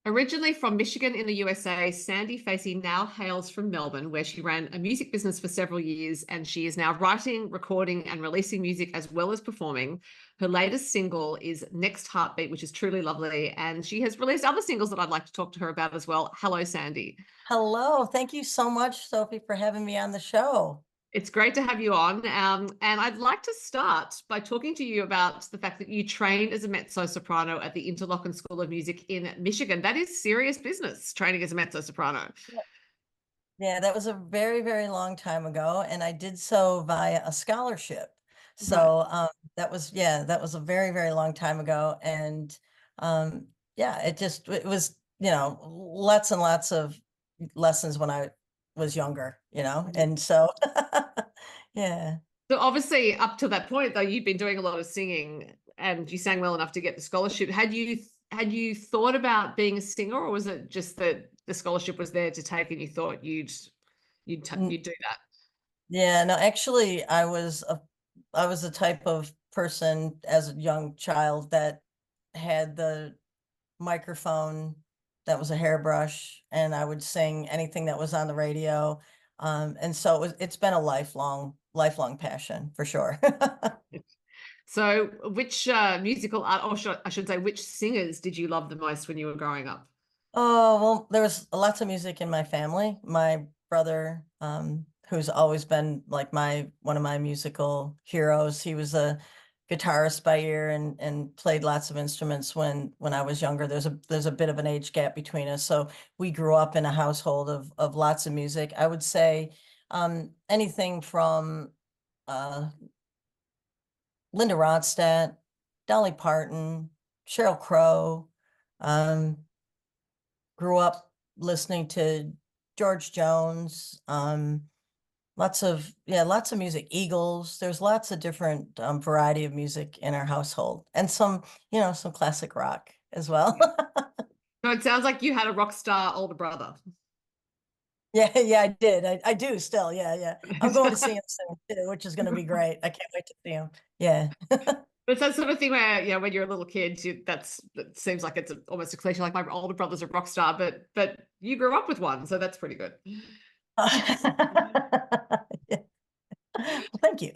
Originally from Michigan in the USA, Sandee Facy now hails from Melbourne, where she ran a music business for several years, and she is now writing, recording, and releasing music as well as performing. Her latest single is Next Heartbeat, which is truly lovely, and she has released other singles that I'd like to talk to her about as well. Hello, Sandee. Hello. Thank you so much, Sophie, for having me on the show. It's great to have you on. And I'd like to start by talking to you about the fact that you trained as a mezzo-soprano at the Interlochen School of Music in Michigan. That is serious business, training as a mezzo-soprano. Yeah, that was a very, very long time ago, and I did so via a scholarship. Right. So that was a very, very long time ago. And yeah, it was, lots and lots of lessons when I was younger, and so yeah. So obviously, up to that point, though, you'd been doing a lot of singing, and you sang well enough to get the scholarship. Had you thought about being a singer, or was it just that the scholarship was there to take, and you thought you'd do that? Yeah, no, actually, I was the type of person as a young child that had the microphone that was a hairbrush, and I would sing anything that was on the radio. And so it's been a lifelong passion for sure. So, which musical art, or I should say, which singers did you love the most when you were growing up? Oh, well, there was lots of music in my family. My brother, who's always been like one of my musical heroes, he was a guitarist by ear and played lots of instruments when I was younger. There's a bit of an age gap between us. So we grew up in a household of lots of music. I would say anything from uh Linda Ronstadt, Dolly Parton, Sheryl Crow. Um, Grew up listening to George Jones, lots of music, Eagles. There's lots of different variety of music in our household, and some classic rock as well. Yeah. So it sounds like you had a rock star older brother. Yeah, yeah, I did. I do still. Yeah, yeah. I'm going to see him soon too, which is going to be great. I can't wait to see him. Yeah. It's that sort of thing where, when you're a little kid, that seems like it's almost a cliche. Like my older brother's a rock star, but you grew up with one, so that's pretty good. Yeah. Well, thank you.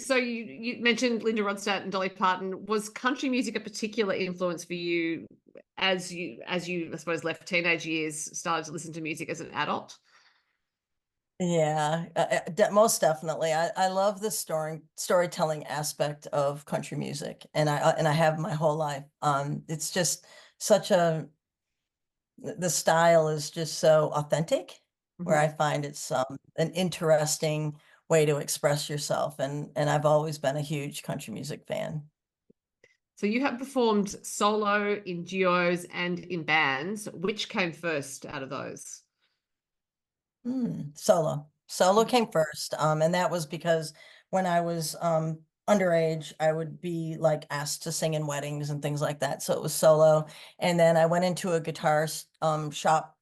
So you mentioned Linda Ronstadt and Dolly Parton. Was country music a particular influence for you as you I suppose left teenage years, started to listen to music as an adult? Yeah, most definitely. I love the storytelling aspect of country music, and I have my whole life. It's just such a the style is just so authentic, where I Mhm. find it's an interesting way to express yourself, and I've always been a huge country music fan. So you have performed solo, in duos, and in bands. Which came first out of those? Solo came first. And that was because when I was underage, I would be like asked to sing in weddings and things like that. So it was solo. And then I went into a guitar shop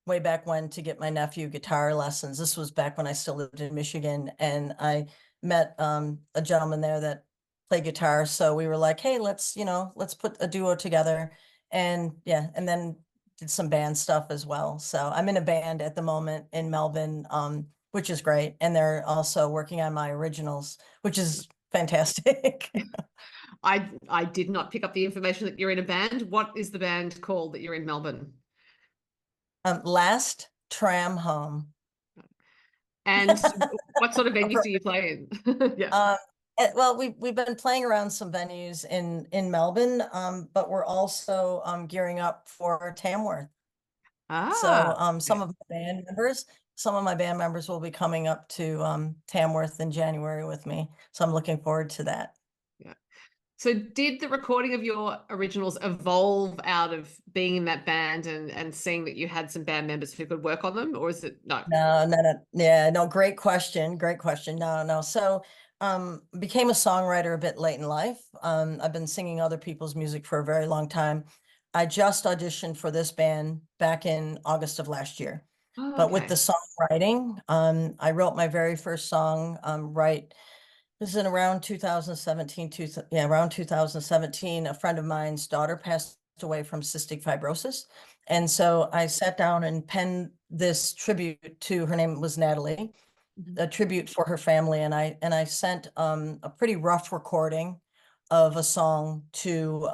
way back when to get my nephew guitar lessons. This was back when I still lived in Michigan, and I met a gentleman there that played guitar. So we were like, hey, let's put a duo together. And yeah, and then did some band stuff as well. So I'm in a band at the moment in Melbourne, which is great. And they're also working on my originals, which is fantastic. I did not pick up the information that you're in a band. What is the band called that you're in Melbourne? Last tram home. And what sort of venues do you play in? Yeah. Um, well, we've been playing around some venues in Melbourne, but we're also gearing up for Tamworth. So Ah, some okay. of some of my band members will be coming up to Tamworth in January with me. So I'm looking forward to that. Yeah. So did the recording of your originals evolve out of being in that band and seeing that you had some band members who could work on them, or is it no? No, no, no. Yeah, no, great question. Great question. No, no. So, became a songwriter a bit late in life. I've been singing other people's music for a very long time. I just auditioned for this band back in August of last year. Oh, But with the okay. songwriting, I wrote my very first song, right. This is in around 2017, around 2017. A friend of mine's daughter passed away from cystic fibrosis. And so I sat down and penned this tribute to, her name was Natalie, a tribute for her family. And I sent a pretty rough recording of a song to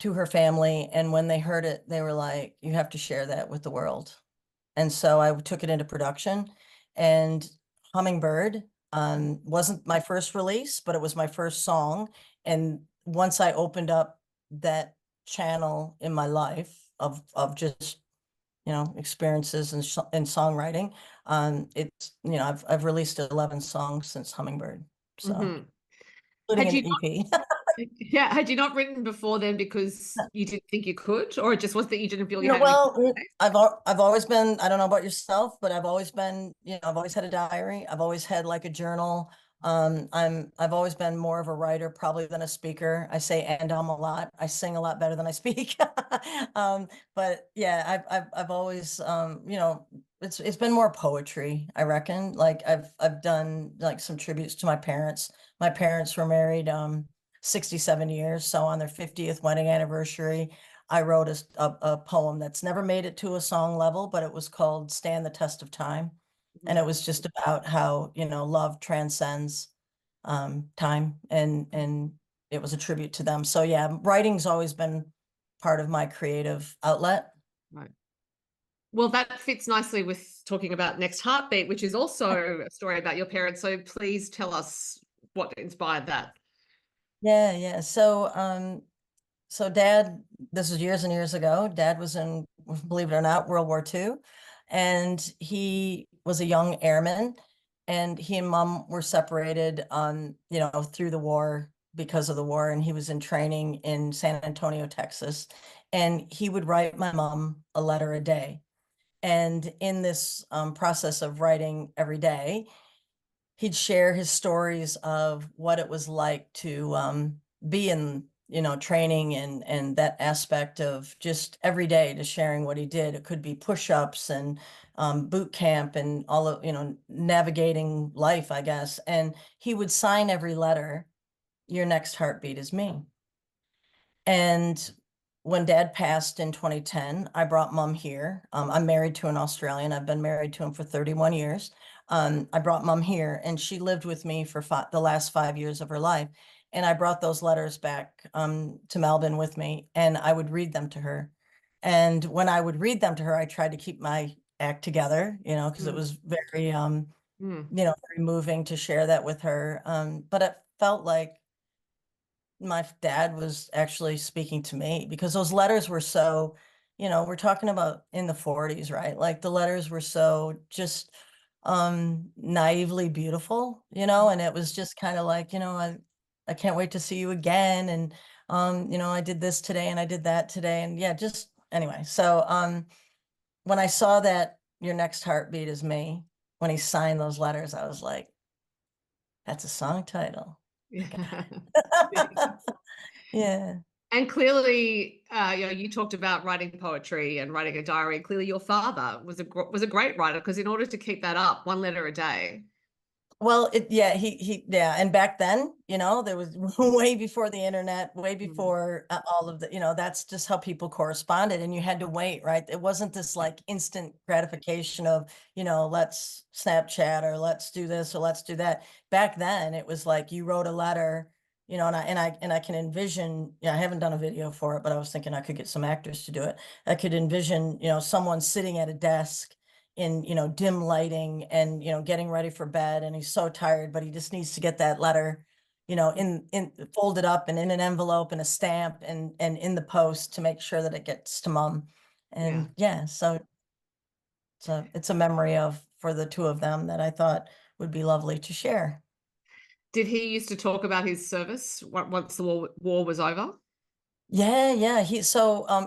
her family. And when they heard it, they were like, you have to share that with the world. And so I took it into production, and Hummingbird wasn't my first release, but it was my first song. And once I opened up that channel in my life of just, experiences in songwriting, it's, I've released 11 songs since Hummingbird. So Mhm. including Had you an EP. Yeah, had you not written before then because you didn't think you could, or it just was that you didn't feel you No, had any well, space? I've always been, I don't know about yourself, but I've always been, I've always had a diary. I've always had like a journal. I've always been more of a writer probably than a speaker. I say and a lot. I sing a lot better than I speak. But yeah, I've always, it's been more poetry, I reckon. Like I've done like some tributes to my parents. My parents were married 67 years, so on their 50th wedding anniversary, I wrote a poem that's never made it to a song level, but it was called Stand the Test of Time. And it was just about how, love transcends time, and it was a tribute to them. So yeah, writing's always been part of my creative outlet. Right. Well, that fits nicely with talking about Next Heartbeat, which is also a story about your parents. So please tell us what inspired that. Yeah. So dad, this was years and years ago. Dad was in, believe it or not, World War II. And he was a young airman. And he and mom were separated through the war, because of the war. And he was in training in San Antonio, Texas. And he would write my mom a letter a day. And in this process of writing every day, he'd share his stories of what it was like to be in, training, and that aspect of just every day, to sharing what he did. It could be push-ups and boot camp and all of, navigating life, I guess. And he would sign every letter, "Your next heartbeat is me." And when dad passed in 2010, I brought mom here. I'm married to an Australian. I've been married to him for 31 years. I brought mom here, and she lived with me for the last 5 years of her life. And I brought those letters back to Melbourne with me, and I would read them to her. And when I would read them to her, I tried to keep my act together, because it was very, Mm. very moving to share that with her. But it felt like my dad was actually speaking to me, because those letters were so, we're talking about in the 40s, right? Like the letters were so just naively beautiful, and it was just kind of like, I can't wait to see you again. And I did this today and I did that today. And yeah, just anyway. So when I saw that "Your next heartbeat is me," when he signed those letters, I was like, that's a song title. Yeah. Yeah. And clearly, you talked about writing poetry and writing a diary. Clearly, your father was a great writer, because in order to keep that up, one letter a day. Well, yeah. And back then, there was way before the internet, way Mm. before all of the, that's just how people corresponded, and you had to wait, right? It wasn't this like instant gratification of, let's Snapchat or let's do this or let's do that. Back then, it was like you wrote a letter, and I can envision, I haven't done a video for it, but I was thinking I could get some actors to do it. I could envision, someone sitting at a desk in, dim lighting, and, getting ready for bed, and he's so tired, but he just needs to get that letter, in folded up and in an envelope and a stamp, and in the post to make sure that it gets to mom. Yeah. And yeah, so it's a memory of for the two of them that I thought would be lovely to share. Did he used to talk about his service once the war was over? Yeah.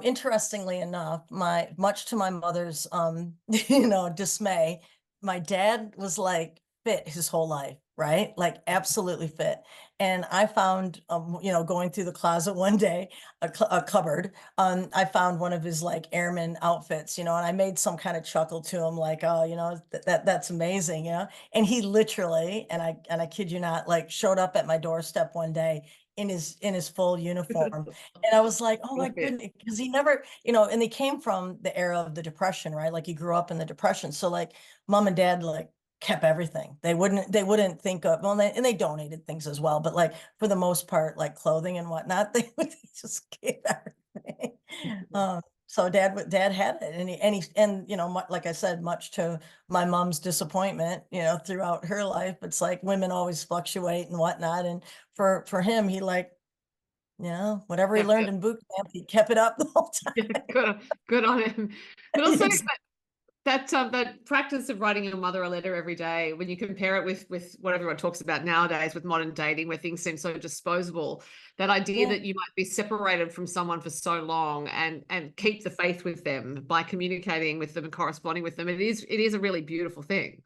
Interestingly enough, much to my mother's dismay, my dad was like fit his whole life, right? Like absolutely fit. And I found going through the closet one day, a cupboard, I found one of his like airman outfits, and I made some kind of chuckle to him, like, oh, that's amazing, And he literally, and I kid you not, like showed up at my doorstep one day in his full uniform. And I was like, oh my goodness, because he never, and they came from the era of the Depression, right? Like he grew up in the Depression. So like mom and dad like kept everything. They wouldn't think of, well, and they donated things as well, but like for the most part, like clothing and whatnot, they just gave everything. So dad had it, and like I said, much to my mom's disappointment, throughout her life, it's like women always fluctuate and whatnot. And for him, he like, whatever he learned in boot camp, he kept it up the whole time. Yeah, good on him. But also Exactly. that practice of writing your mother a letter every day, when you compare it with what everyone talks about nowadays with modern dating, where things seem so disposable, that idea Yeah. that you might be separated from someone for so long and keep the faith with them by communicating with them and corresponding with them, it is a really beautiful thing.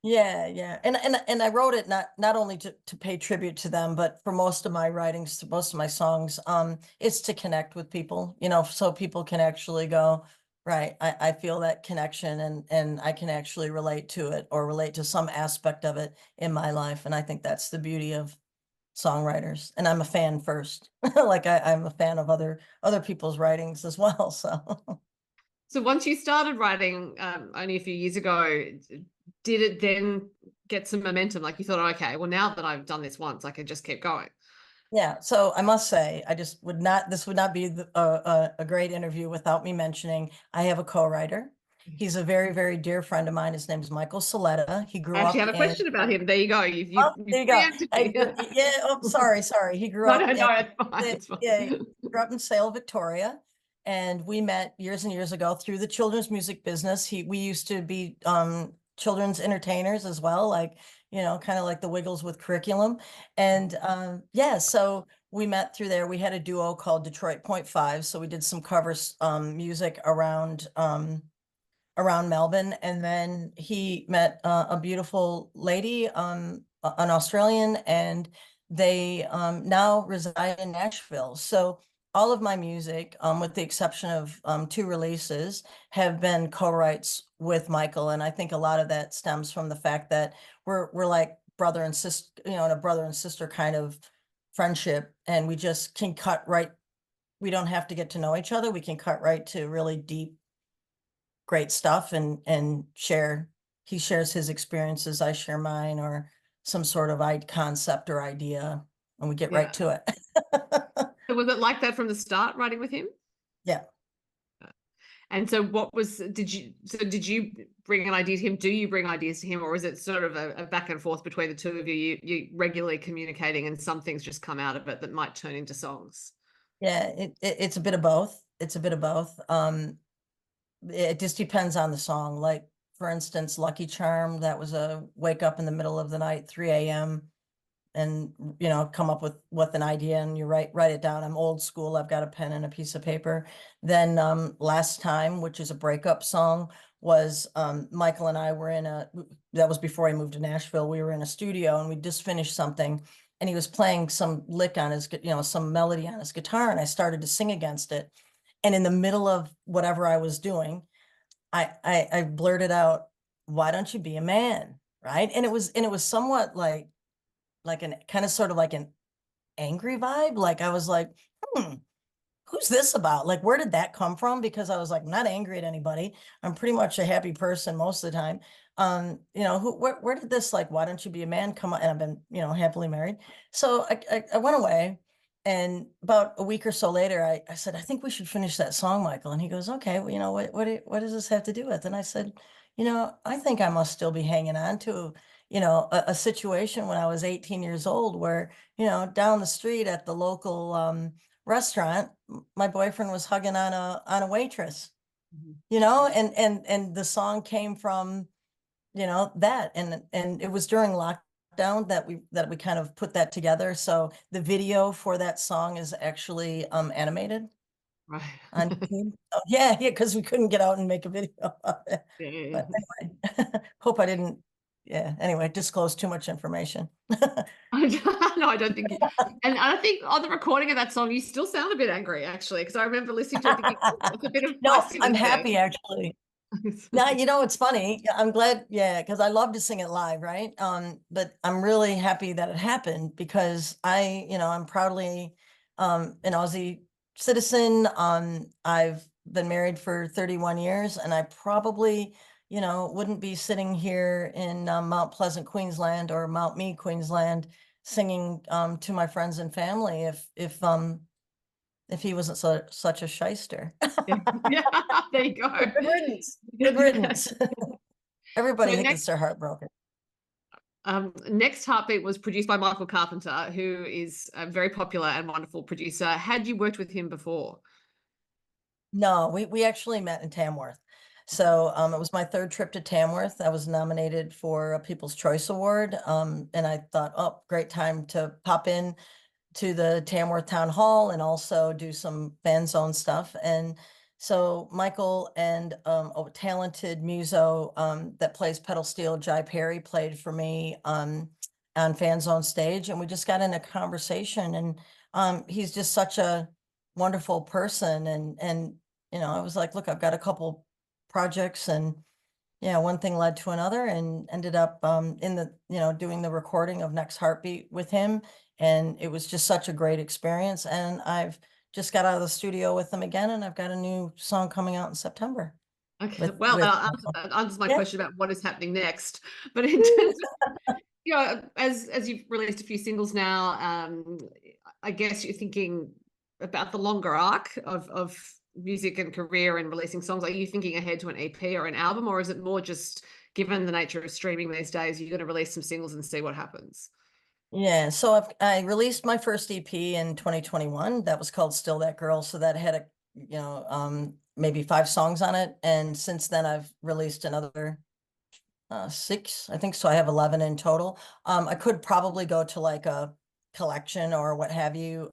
Yeah. And I wrote it not only to pay tribute to them, but for most of my writings, to most of my songs, it's to connect with people, so people can actually go, right, I feel that connection, and I can actually relate to it or relate to some aspect of it in my life. And I think that's the beauty of songwriters. And I'm a fan first. Like I'm a fan of other people's writings as well. So So once you started writing only a few years ago, did it then get some momentum? Like you thought, okay, well, now that I've done this once, I can just keep going. yeah, so I must say, I just would not, this would not be a great interview without me mentioning, I have a co-writer. He's a very, very dear friend of mine. His name is Michael Saletta. He I grew actually up have a in, question about him. There you go. oh, You've there you go. preempted me. Yeah, oh, sorry. He grew No, up no, in, no, it's fine. It's yeah, he fine. grew up in Sale, Victoria. And we met years and years ago through the children's music business. We used to be children's entertainers as well, like, kind of like the Wiggles with curriculum. And yeah, so we met through there. We had a duo called Detroit Point Five. So we did some covers music around Melbourne. And then he met a beautiful lady, an Australian, and they now reside in Nashville. So all of my music, with the exception of two releases, have been co-writes with Michael. And I think a lot of that stems from the fact that we're like brother and sister, in a brother and sister kind of friendship. And we just can cut right. We don't have to get to know each other. We can cut right to really deep, great stuff, and share. He shares his experiences, I share mine, or some sort of concept or idea, and we get right Yeah. to it. So was it like that from the start, writing with him? Yeah. And so did you bring an idea to him? Do you bring ideas to him, or is it sort of a back and forth between the two of you? You regularly communicating and some things just come out of it that might turn into songs? Yeah, it's a bit of both. It's a bit of both. It just depends on the song. Like, for instance, Lucky Charm, that was a wake up in the middle of the night, 3 a.m., and come up with an idea, and you write it down. I'm old school. I've got a pen and a piece of paper. Then Last Time, which is a breakup song, was Michael and I were that was before I moved to Nashville. We were in a studio and we just finished something, and he was playing some lick on his, some melody on his guitar, and I started to sing against it. And in the middle of whatever I was doing, I blurted out, "Why don't you be a man?" Right. And it was somewhat like an kind of sort of like an angry vibe. Like I was like, who's this about? Like, where did that come from? Because I was like, I'm not angry at anybody. I'm pretty much a happy person most of the time. Where did this, like, why don't you be a man, come on? And I've been, happily married. So I went away. And about a week or so later, I said, I think we should finish that song, Michael. And he goes, okay, well, what does this have to do with? And I said, I think I must still be hanging on to, a situation when I was 18 years old where, down the street at the local restaurant, my boyfriend was hugging on a waitress, Mhm. and the song came from, that, and it was during lockdown that we kind of put that together. So the video for that song is actually animated Right. on YouTube. Oh, yeah, because we couldn't get out and make a video of it. Yeah. But anyway, hope I didn't, yeah, anyway, disclose too much information. No, I don't think you. And I think on the recording of that song, you still sound a bit angry, actually, because I remember listening to it thinking, "Ooh, there's a bit of No, I'm feistiness there." happy actually. Now, it's funny. I'm glad, yeah, because I love to sing it live, right? But I'm really happy that it happened because I'm proudly an Aussie citizen. I've been married for 31 years, and I probably, wouldn't be sitting here in Mount Pleasant, Queensland, or Mount Mead, Queensland, singing to my friends and family if he wasn't such a shyster. Yeah, yeah, there you go. Good riddance. Good riddance. So Everybody gets next, their heart broken. next Heartbeat was produced by Michael Carpenter, who is a very popular and wonderful producer. Had you worked with him before? No, we actually met in Tamworth. So it was my third trip to Tamworth. I was nominated for a People's Choice Award. And I thought, oh, great time to pop in to the Tamworth Town Hall and also do some fan zone stuff. And so Michael and a talented muso that plays pedal steel, Jai Perry, played for me on fan zone stage, and we just got in a conversation. And he's just such a wonderful person. And I was like, look, I've got a couple projects, and yeah, one thing led to another, and ended up in the, doing the recording of Next Heartbeat with him. And it was just such a great experience. And I've just got out of the studio with them again, and I've got a new song coming out in September Okay, with, well, that answers my yeah, question about what is happening next. But in terms of, as you've released a few singles now, I guess you're thinking about the longer arc of music and career and releasing songs. Are you thinking ahead to an EP or an album, or is it more just given the nature of streaming these days, you're going to release some singles and see what happens? yeah. So I released my first EP in 2021. That was called Still That Girl. So that had maybe 5 songs on it. And since then I've released another 6, I think. So I have 11 in total. I could probably go to like a collection or what have you.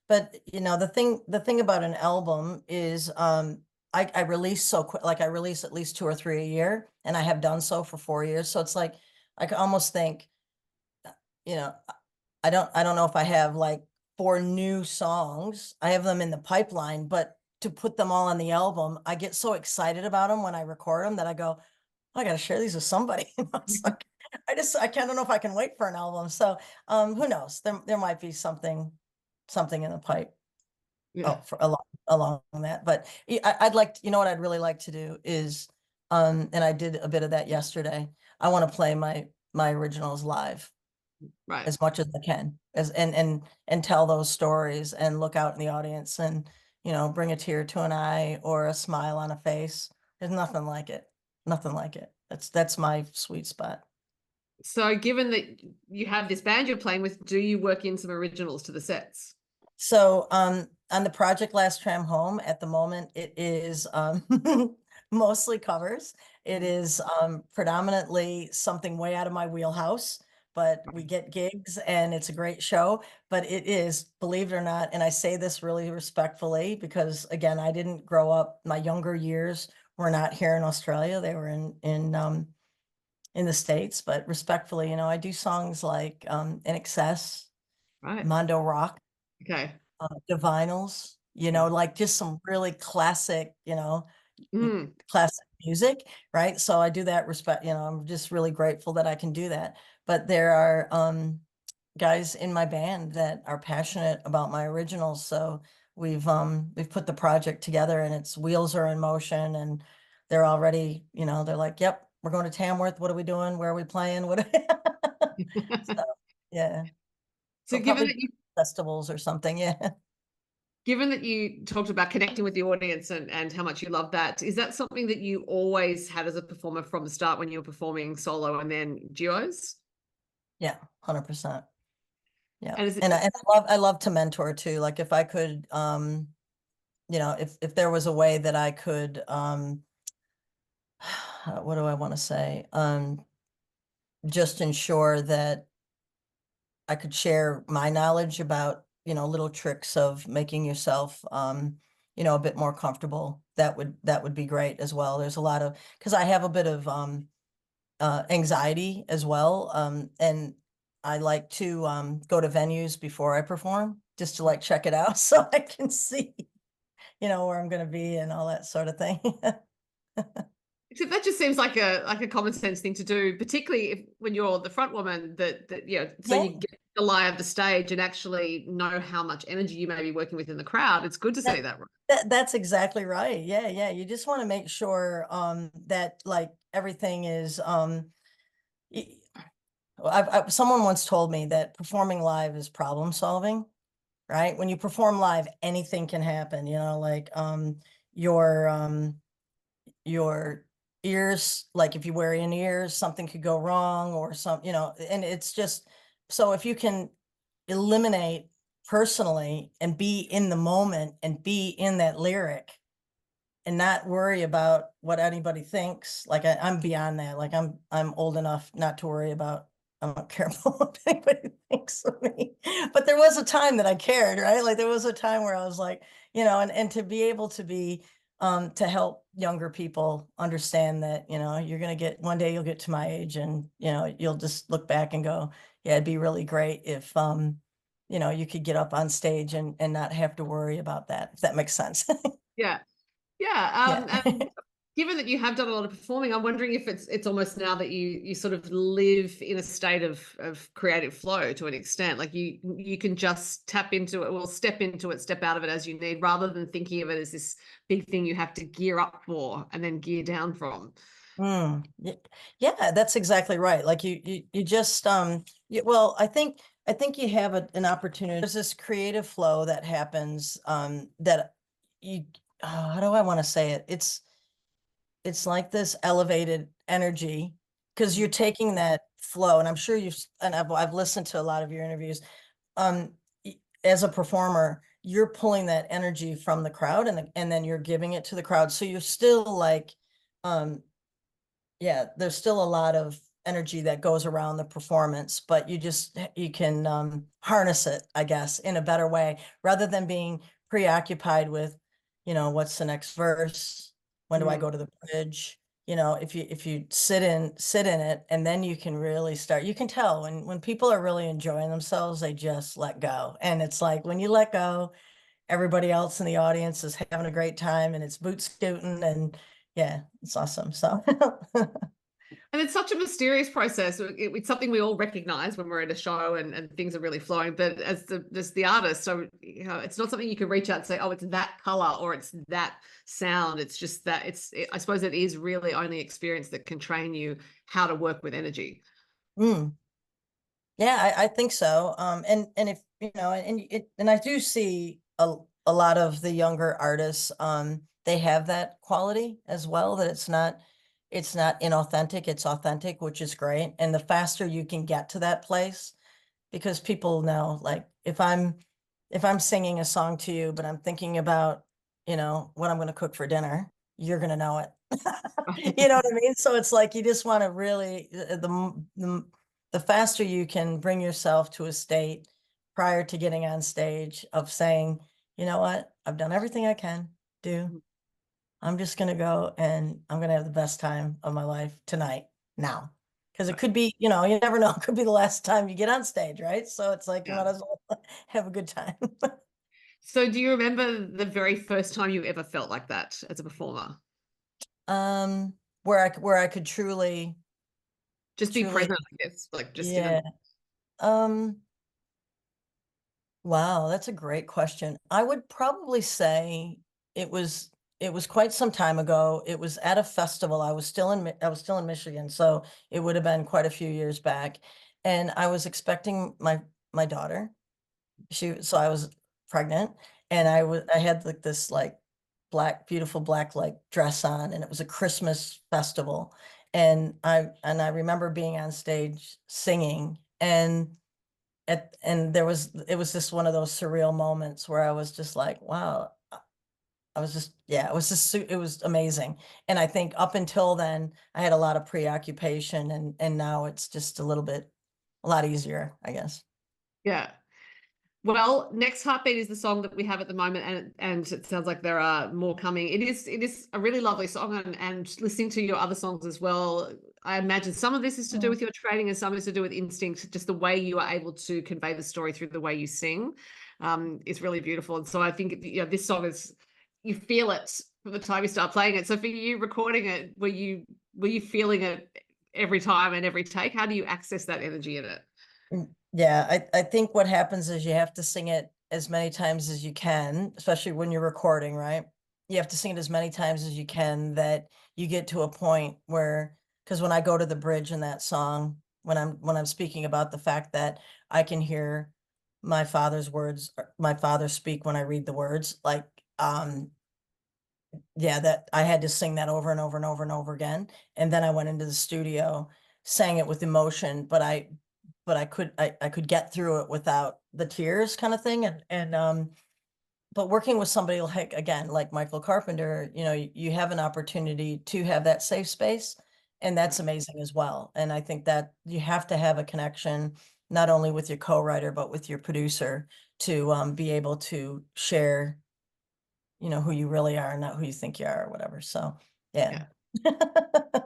But the thing about an album is I release so quick, like I release at least 2 or 3 a year, and I have done so for 4 years. So it's like I could almost think, you know, I don't know if I have like 4 new songs. I have them in the pipeline, but to put them all on the album, I get so excited about them when I record them that I go, I got to share these with somebody. It's like, I can't, don't know if I can wait for an album. So, who knows? There might be something in the pipe. Yeah, Oh, for along that. But I'd like what I'd really like to do is, and I did a bit of that yesterday. I want to play my originals live right. as much as I can, and tell those stories and look out in the audience and, bring a tear to an eye or a smile on a face. There's nothing like it. Nothing like it. That's my sweet spot. So given that you have this band you're playing with, do you work in some originals to the sets? So on the project Last Tram Home, at the moment, it is mostly covers. It is predominantly something way out of my wheelhouse, but we get gigs and it's a great show. But it is, believe it or not, and I say this really respectfully because again, I didn't grow up, my younger years were not here in Australia. They were in the States, but respectfully, I do songs like In Excess, Right. Mondo Rock, Okay. Divinals, like just some really classic, Mm, classic music, right? So I do that I'm just really grateful that I can do that. But there are guys in my band that are passionate about my originals. So we've put the project together, and its wheels are in motion, and they're already, they're like, yep, we're going to Tamworth. What are we doing? Where are we playing? So yeah. so So probably festivals or something. Yeah. given that you talked about connecting with the audience and how much you love that, is that something that you always had as a performer from the start when you were performing solo and then duos? Yeah. 100%. Yeah. And is And it, I love to mentor too. Like if I could, if there was a way that I could, what do I want to say? Just ensure that I could share my knowledge about, little tricks of making yourself, a bit more comfortable. That would be great as well. There's a lot of, because I have a bit of anxiety as well. And I like to go to venues before I perform just to like check it out so I can see, where I'm going to be and all that sort of thing. Except that just seems like a common sense thing to do, particularly if when you're the front woman, that you know, so Yeah, you get the lie of the stage and actually know how much energy you may be working with in the crowd. It's good to that, see that. that's exactly right. Yeah, yeah. You just want to make sure that like everything is y- someone once told me that performing live is problem solving, right? When you perform live, anything can happen, like your your ears, like if you wear in ears, something could go wrong or and it's just, so if you can eliminate personally and be in the moment and be in that lyric and not worry about what anybody thinks. Like I'm beyond that. Like I'm old enough not to worry about. I'm not careful what anybody thinks of me. But there was a time that I cared, right? Like there was a time where I was like, and to be able to be to help younger people understand that, you're gonna get one day you'll get to my age and you'll just look back and go, yeah, it'd be really great if you could get up on stage and not have to worry about that, if that makes sense. Yeah. Yeah. Yeah. And given that you have done a lot of performing, I'm wondering if it's almost now that you sort of live in a state of creative flow to an extent. Like you can just tap into it, well, step into it, step out of it as you need, rather than thinking of it as this big thing you have to gear up for and then gear down from. Yeah, that's exactly right. Like you just well, I think you have an opportunity. There's this creative flow that happens that you how do I want to say it? It's like this elevated energy because you're taking that flow, and I'm sure I've listened to a lot of your interviews. As a performer, you're pulling that energy from the crowd and then you're giving it to the crowd. So you're still like um yeah, there's still a lot of energy that goes around the performance, but you can harness it, I guess, in a better way rather than being preoccupied with, what's the next verse? When do I Mm. go to the bridge? If you sit in it, and then you can really start, you can tell when people are really enjoying themselves, they just let go. And it's like when you let go, everybody else in the audience is having a great time and it's boot scooting, and yeah, it's awesome. So And it's such a mysterious process. It's something we all recognize when we're at a show and things are really flowing. But as the artist, so it's not something you can reach out and say, oh, it's that color or it's that sound. It's just that I suppose it is really only experience that can train you how to work with energy. mm, yeah, I think so. And if and I do see a lot of the younger artists, they have that quality as well, that it's not inauthentic, it's authentic, which is great. And the faster you can get to that place, because people know, like if I'm singing a song to you, but I'm thinking about, what I'm going to cook for dinner, you're going to know it. You know what I mean? So it's like you just want to really the faster you can bring yourself to a state prior to getting on stage of saying, you know what, I've done everything I can do. I'm just going to go and I'm going to have the best time of my life tonight, now. Because it could be, you never know, it could be the last time you get on stage, right? So it's like you Yeah. might as well have a good time. So do you remember the very first time you ever felt like that as a performer? Where I could truly, Just be truly, present, I guess, like just in the yeah. Um, wow, that's a great question. I would probably say it was it was quite some time ago. It was at a festival. I was still in Michigan, so it would have been quite a few years back. And I was expecting my daughter. So I was pregnant, and I had like this like beautiful black like dress on, and it was a Christmas festival. And I remember being on stage singing, and it was just one of those surreal moments where I was just like, wow. I was just, yeah, it was amazing. And I think up until then, I had a lot of preoccupation, and now it's just a lot easier, I guess. yeah. Well, Next Heartbeat is the song that we have at the moment, and it sounds like there are more coming. It is a really lovely song, and listening to your other songs as well, I imagine some of this is to do Mm. with your training and some is to do with instinct, just the way you are able to convey the story through the way you sing, is really beautiful. And so I think this song is, you feel it from the time you start playing it. So for you recording it, were you feeling it every time and every take? How do you access that energy in it? Yeah, I think what happens is you have to sing it as many times as you can, especially when you're recording, right? You have to sing it as many times as you can that you get to a point where, because when I go to the bridge in that song, when I'm speaking about the fact that I can hear my father's words, my father speak when I read the words, like yeah, that I had to sing that over and over and over and over again. And then I went into the studio, sang it with emotion, but I could get through it without the tears kind of thing. And but working with somebody like, again, like Michael Carpenter, you have an opportunity to have that safe space, and that's amazing as well. And I think that you have to have a connection, not only with your co-writer, but with your producer to be able to share, who you really are, not who you think you are or whatever. So, yeah. Yeah.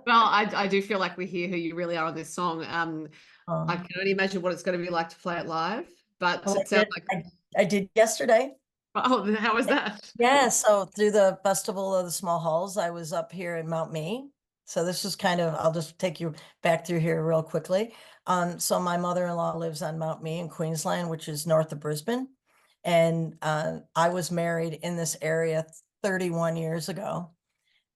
Well, I do feel like we hear who you really are on this song. I Um, can only imagine what it's going to be like to play it live, but well, it sounds like, I did yesterday. oh, how was that? Yeah, so through the Festival of the Small Halls, I was up here in Mount Mee. So this was kind of, I'll just take you back through here real quickly. So my mother-in-law lives on Mount Mee in Queensland, which is north of Brisbane. And I was married in this area 31 years ago.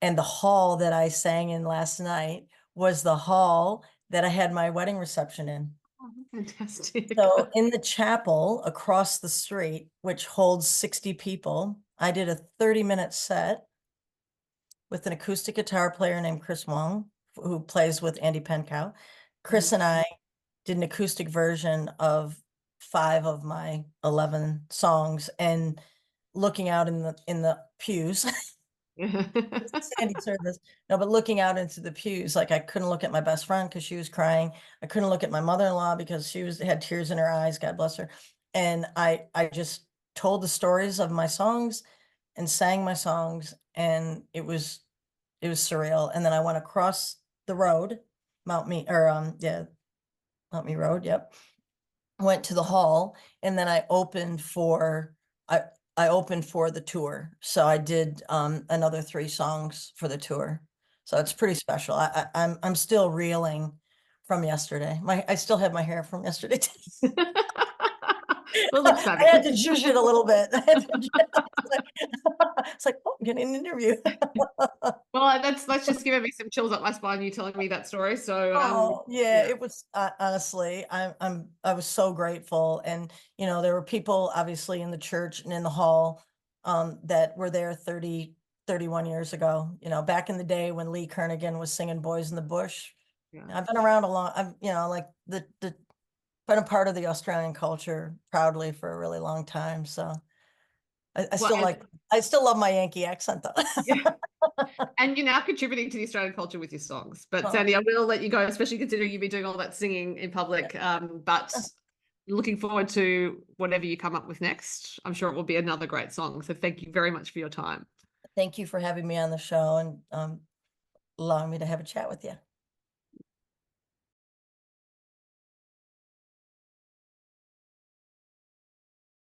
And the hall that I sang in last night was the hall that I had my wedding reception in. Oh, fantastic. So in the chapel across the street, which holds 60 people, I did a 30-minute set with an acoustic guitar player named Chris Wong, who plays with Andy Pencow. Chris Mhm. and I did an acoustic version of 5 of my 11 songs, and looking out in the pews, Sandy service. No, but looking out into the pews, like I couldn't look at my best friend because she was crying. I couldn't look at my mother-in-law because she had tears in her eyes, God bless her. And I just told the stories of my songs and sang my songs, and it was surreal. And then I went across the road, Mount Me, or yeah, Mount Me Road, yep. Went to the hall, and then I I opened for the tour. So I did another 3 songs for the tour. So it's pretty special. I'm still reeling from yesterday. I still have my hair from yesterday. Well, it looks I had to fabulous. zhuzh it a little bit. It's like, oh, I'm getting an interview. Well, that's just giving me some chills up my spine, you telling me that story. So, Oh, yeah, yeah, it was honestly, I was so grateful. And there were people obviously in the church and in the hall that were there 31 years ago, back in the day when Lee Kernaghan was singing Boys in the Bush. yeah. I've been around a long, I've, like the been a part of the Australian culture proudly for a really long time. So I Well, still and, I still love my Yankee accent though. yeah, and you're now contributing to the Australian culture with your songs. But Oh, Sandy, I will let you go, especially considering you've been doing all that singing in public. But looking forward to whatever you come up with next. I'm sure it will be another great song. So thank you very much for your time. thank you for having me on the show and allowing me to have a chat with you.